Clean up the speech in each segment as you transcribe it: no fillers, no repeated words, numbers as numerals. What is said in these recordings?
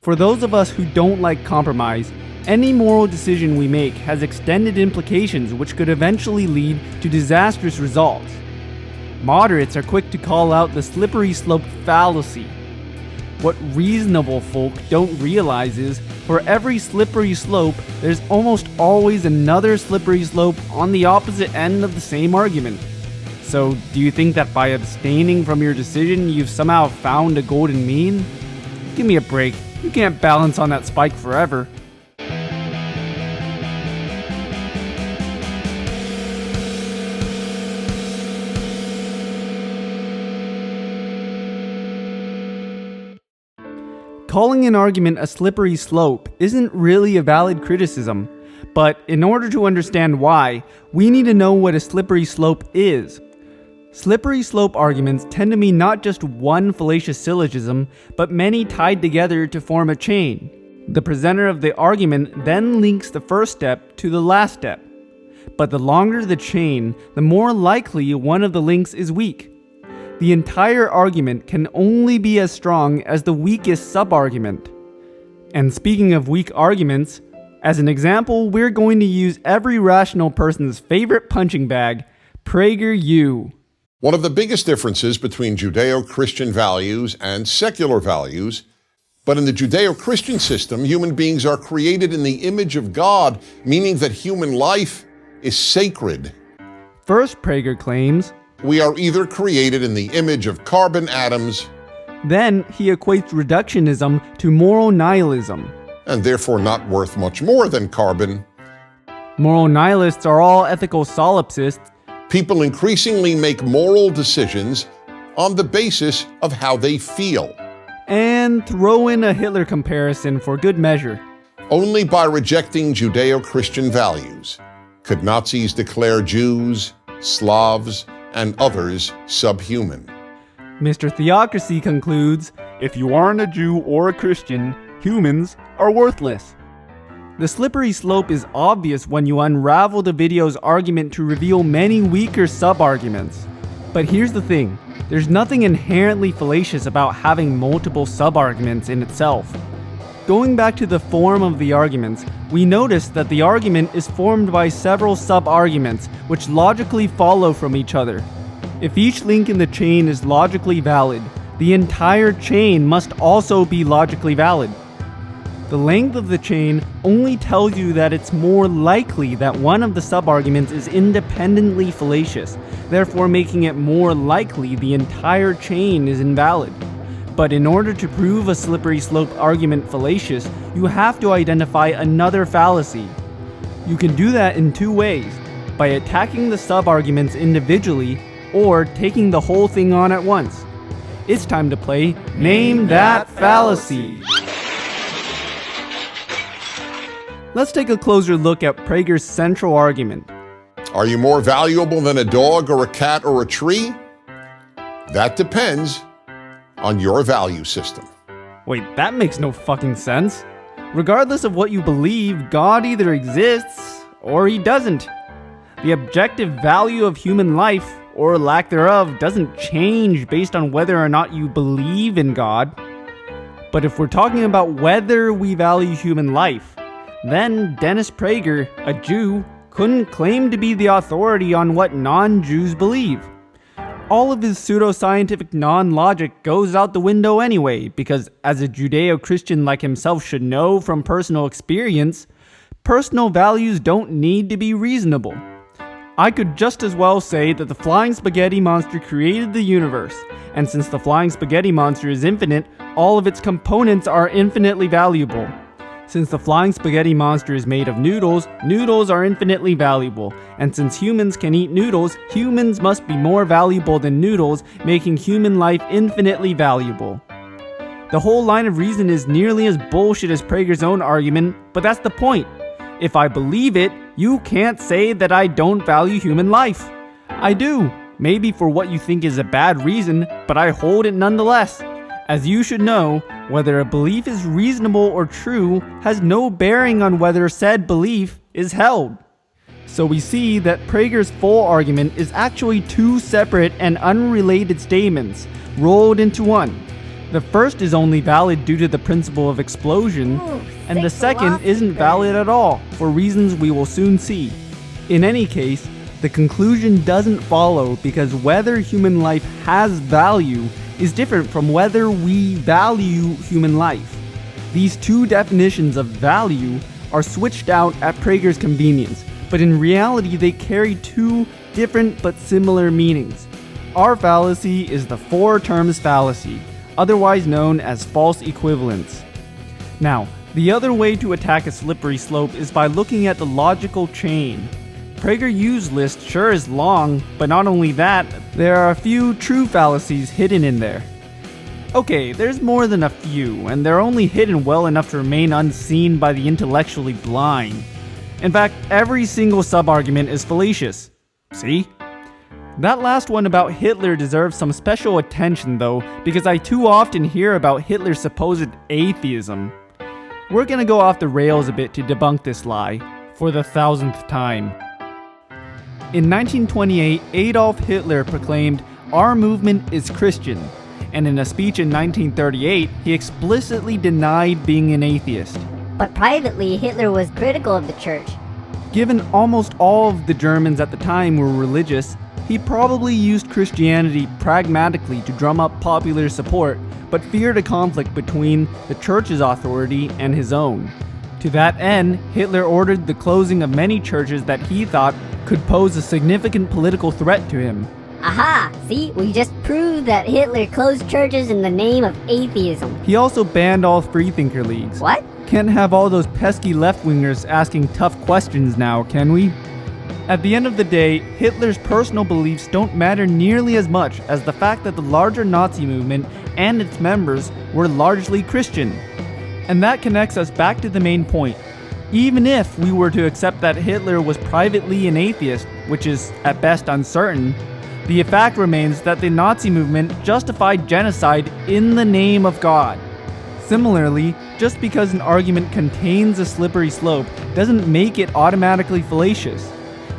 For those of us who don't like compromise, any moral decision we make has extended implications which could eventually lead to disastrous results. Moderates are quick to call out the slippery slope fallacy. What reasonable folk don't realize is, for every slippery slope, there's almost always another slippery slope on the opposite end of the same argument. So, do you think that by abstaining from your decision, you've somehow found a golden mean? Give me a break. You can't balance on that spike forever. Calling an argument a slippery slope isn't really a valid criticism, but in order to understand why, we need to know what a slippery slope is. Slippery slope arguments tend to mean not just one fallacious syllogism, but many tied together to form a chain. The presenter of the argument then links the first step to the last step. But the longer the chain, the more likely one of the links is weak. The entire argument can only be as strong as the weakest subargument. And speaking of weak arguments, as an example, we're going to use every rational person's favorite punching bag, PragerU. One of the biggest differences between Judeo-Christian values and secular values, but in the Judeo-Christian system, human beings are created in the image of God, meaning that human life is sacred. First, Prager claims, we are either created in the image of carbon atoms, then he equates reductionism to moral nihilism, and therefore not worth much more than carbon. Moral nihilists are all ethical solipsists. People increasingly make moral decisions on the basis of how they feel. And throw in a Hitler comparison for good measure. Only by rejecting Judeo-Christian values could Nazis declare Jews, Slavs, and others subhuman. Mr. Theocracy concludes, if you aren't a Jew or a Christian, humans are worthless. The slippery slope is obvious when you unravel the video's argument to reveal many weaker sub-arguments. But here's the thing, there's nothing inherently fallacious about having multiple sub-arguments in itself. Going back to the form of the arguments, we notice that the argument is formed by several sub-arguments which logically follow from each other. If each link in the chain is logically valid, the entire chain must also be logically valid. The length of the chain only tells you that it's more likely that one of the sub-arguments is independently fallacious, therefore making it more likely the entire chain is invalid. But in order to prove a slippery slope argument fallacious, you have to identify another fallacy. You can do that in two ways, by attacking the sub-arguments individually, or taking the whole thing on at once. It's time to play Name That Fallacy! Let's take a closer look at Prager's central argument. Are you more valuable than a dog or a cat or a tree? That depends on your value system. Wait, that makes no fucking sense. Regardless of what you believe, God either exists or he doesn't. The objective value of human life, or lack thereof, doesn't change based on whether or not you believe in God. But if we're talking about whether we value human life, then Dennis Prager, a Jew, couldn't claim to be the authority on what non-Jews believe. All of his pseudoscientific non-logic goes out the window anyway, because as a Judeo-Christian like himself should know from personal experience, personal values don't need to be reasonable. I could just as well say that the flying spaghetti monster created the universe, and since the flying spaghetti monster is infinite, all of its components are infinitely valuable. Since the flying spaghetti monster is made of noodles, noodles are infinitely valuable. And since humans can eat noodles, humans must be more valuable than noodles, making human life infinitely valuable. The whole line of reason is nearly as bullshit as Prager's own argument, but that's the point. If I believe it, you can't say that I don't value human life. I do, maybe for what you think is a bad reason, but I hold it nonetheless. As you should know, whether a belief is reasonable or true has no bearing on whether said belief is held. So we see that Prager's full argument is actually two separate and unrelated statements rolled into one. The first is only valid due to the principle of explosion, and the second isn't valid at all, for reasons we will soon see. In any case, the conclusion doesn't follow because whether human life has value is different from whether we value human life. These two definitions of value are switched out at Prager's convenience, but in reality they carry two different but similar meanings. Our fallacy is the four terms fallacy, otherwise known as false equivalence. Now, the other way to attack a slippery slope is by looking at the logical chain. PragerU's list sure is long, but not only that, there are a few true fallacies hidden in there. Okay, there's more than a few, and they're only hidden well enough to remain unseen by the intellectually blind. In fact, every single sub-argument is fallacious. See? That last one about Hitler deserves some special attention though, because I too often hear about Hitler's supposed atheism. We're gonna go off the rails a bit to debunk this lie, for the 1000th time. In 1928, Adolf Hitler proclaimed, "Our movement is Christian," and in a speech in 1938, he explicitly denied being an atheist. But privately, Hitler was critical of the church. Given almost all of the Germans at the time were religious, he probably used Christianity pragmatically to drum up popular support, but feared a conflict between the church's authority and his own. To that end, Hitler ordered the closing of many churches that he thought could pose a significant political threat to him. Aha! See, we just proved that Hitler closed churches in the name of atheism. He also banned all freethinker leagues. What? Can't have all those pesky left-wingers asking tough questions now, can we? At the end of the day, Hitler's personal beliefs don't matter nearly as much as the fact that the larger Nazi movement and its members were largely Christian. And that connects us back to the main point. Even if we were to accept that Hitler was privately an atheist, which is at best uncertain, the fact remains that the Nazi movement justified genocide in the name of God. Similarly, just because an argument contains a slippery slope doesn't make it automatically fallacious.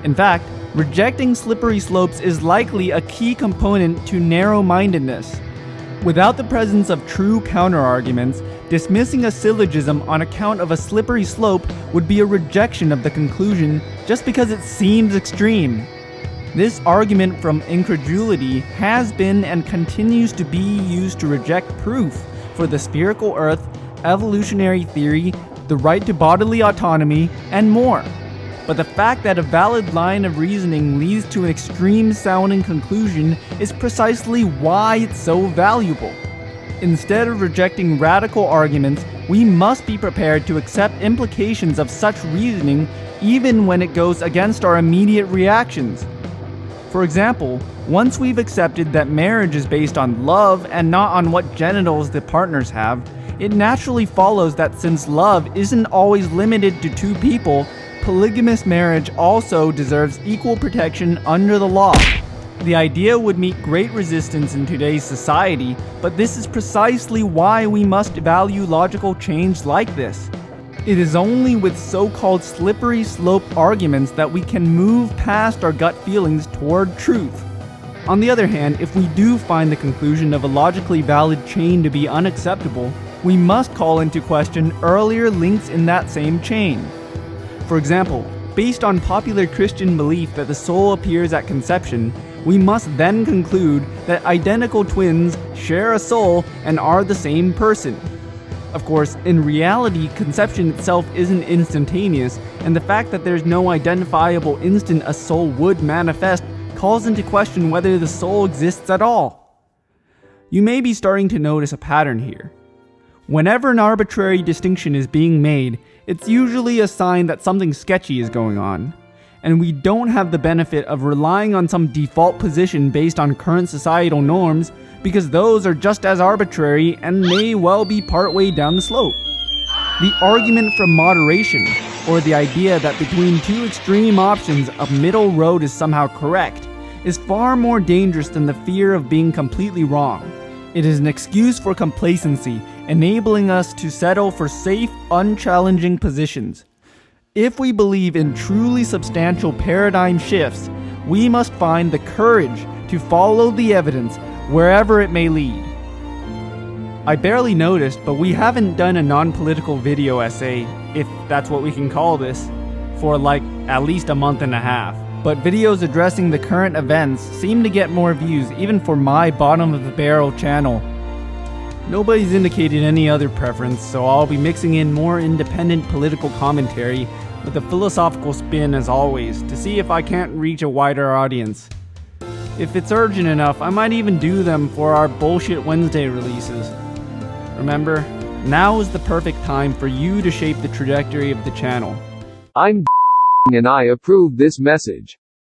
In fact, rejecting slippery slopes is likely a key component to narrow-mindedness. Without the presence of true counterarguments, dismissing a syllogism on account of a slippery slope would be a rejection of the conclusion just because it seems extreme. This argument from incredulity has been and continues to be used to reject proof for the spherical Earth, evolutionary theory, the right to bodily autonomy, and more. But the fact that a valid line of reasoning leads to an extreme-sounding conclusion is precisely why it's so valuable. Instead of rejecting radical arguments, we must be prepared to accept implications of such reasoning even when it goes against our immediate reactions. For example, once we've accepted that marriage is based on love and not on what genitals the partners have, it naturally follows that since love isn't always limited to two people, polygamous marriage also deserves equal protection under the law. The idea would meet great resistance in today's society, but this is precisely why we must value logical change like this. It is only with so-called slippery slope arguments that we can move past our gut feelings toward truth. On the other hand, if we do find the conclusion of a logically valid chain to be unacceptable, we must call into question earlier links in that same chain. For example, based on popular Christian belief that the soul appears at conception, we must then conclude that identical twins share a soul and are the same person. Of course, in reality, conception itself isn't instantaneous, and the fact that there's no identifiable instant a soul would manifest calls into question whether the soul exists at all. You may be starting to notice a pattern here. Whenever an arbitrary distinction is being made, it's usually a sign that something sketchy is going on, and we don't have the benefit of relying on some default position based on current societal norms, because those are just as arbitrary and may well be partway down the slope. The argument from moderation, or the idea that between two extreme options a middle road is somehow correct, is far more dangerous than the fear of being completely wrong. It is an excuse for complacency, enabling us to settle for safe, unchallenging positions. If we believe in truly substantial paradigm shifts, we must find the courage to follow the evidence wherever it may lead. I barely noticed, but we haven't done a non-political video essay, if that's what we can call this, for like at least a month and a half. But videos addressing the current events seem to get more views, even for my bottom of the barrel channel. Nobody's indicated any other preference, so I'll be mixing in more independent political commentary with a philosophical spin as always, to see if I can't reach a wider audience. If it's urgent enough, I might even do them for our Bullshit Wednesday releases. Remember, now is the perfect time for you to shape the trajectory of the channel. I'm and I approve this message.